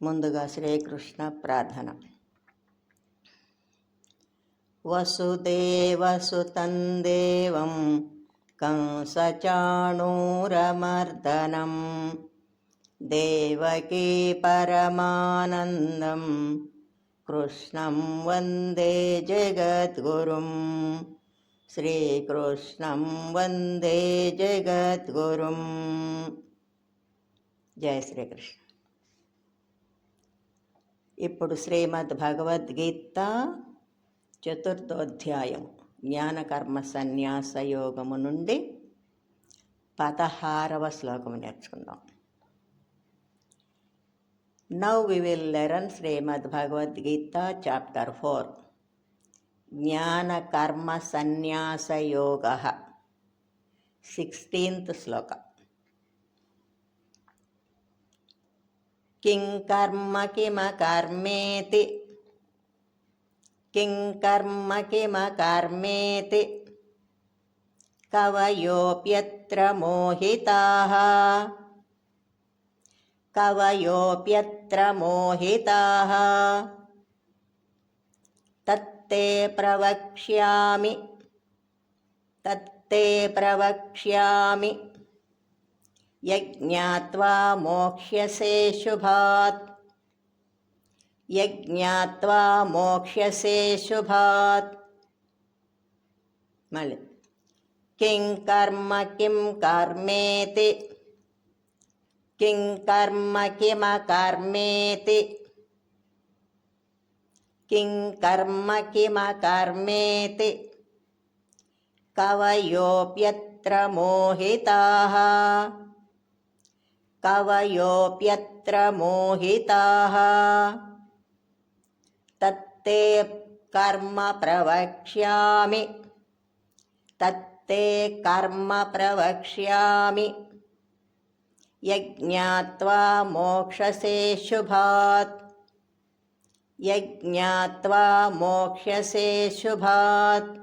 ముందుగా శ్రీకృష్ణ ప్రార్థన. వసుదేవసుతం దేవం కంసచాణూరమర్దనం దేవకీ పరమానందం కృష్ణం వందే జగద్గురుం. శ్రీకృష్ణం వందే జగద్గురుం. జయ శ్రీకృష్ణ. ఇప్పుడు శ్రీమద్ భగవద్గీత చతుర్థోధ్యాయం జ్ఞానకర్మ సన్యాస యోగము నుండి 16వ శ్లోకము నేర్చుకుందాం. Now we will learn Srimad Bhagavad Gita chapter 4, Jnana Karma Sannyasa Yoga, 16th sloka. King karma kima karmeti, king karma kima karmeti, kavayopyatra mohitaha, kavayopyatra mohitaha, tatte pravakshyami, tatte pravakshyami, యజ్ఞాత్వా మోక్ష్యసే శుభాత్, యజ్ఞాత్వా మోక్ష్యసే శుభాత్. మళ్ళీ కిం కర్మ కిం కర్మేతి, కిం కర్మ కిమ కర్మేతి, కిం కర్మ కిమ కర్మేతి, కవయోప్యత్ర మోహితాః, కవయోప్యత్ర మోహితాః, తత్తే కర్మ ప్రవక్ష్యామి, తత్తే కర్మ ప్రవక్ష్యామి, యజ్ఞాత్వా మోక్షసే శుభాత్, యజ్ఞాత్వా మోక్షసే శుభాత్.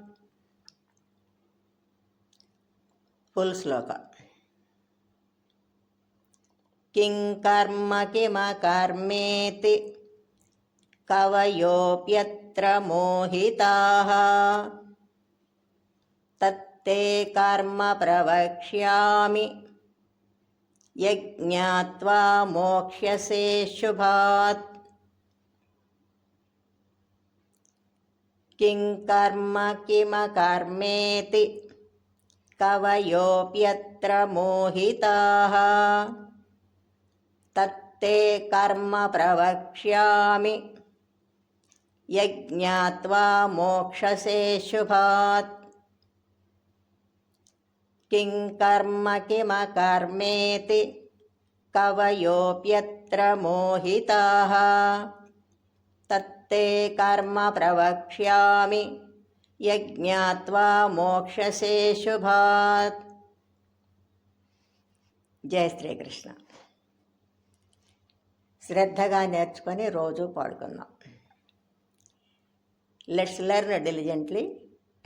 ఫుల్ శ్లోక. కిం కర్మ కిమ కర్మేతి, కవయోప్యత్ర మోహితాః, తత్తే కర్మ ప్రవక్ష్యామి, యజ్ఞాత్వా మోక్ష్యసే శుభాత్. కిం కర్మ కిమ కర్మేతి, కవయోప్యత్ర మోహితాః, తత్తే కర్మ ప్రవక్ష్యామి, యజ్ఞాత్వా మోక్షసే శుభాత్. కిం కర్మ కిమ కర్మేతి, కవయోప్యత్ర మోహితాః, తత్తే కర్మ ప్రవక్ష్యామి, యజ్ఞాత్వా మోక్షసే శుభాత్. జయ శ్రీకృష్ణ. శ్రద్ధగా నేర్చుకొని రోజు పాడుకుందాం. Let's learn diligently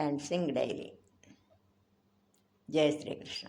and sing daily. జయ శ్రీకృష్ణ.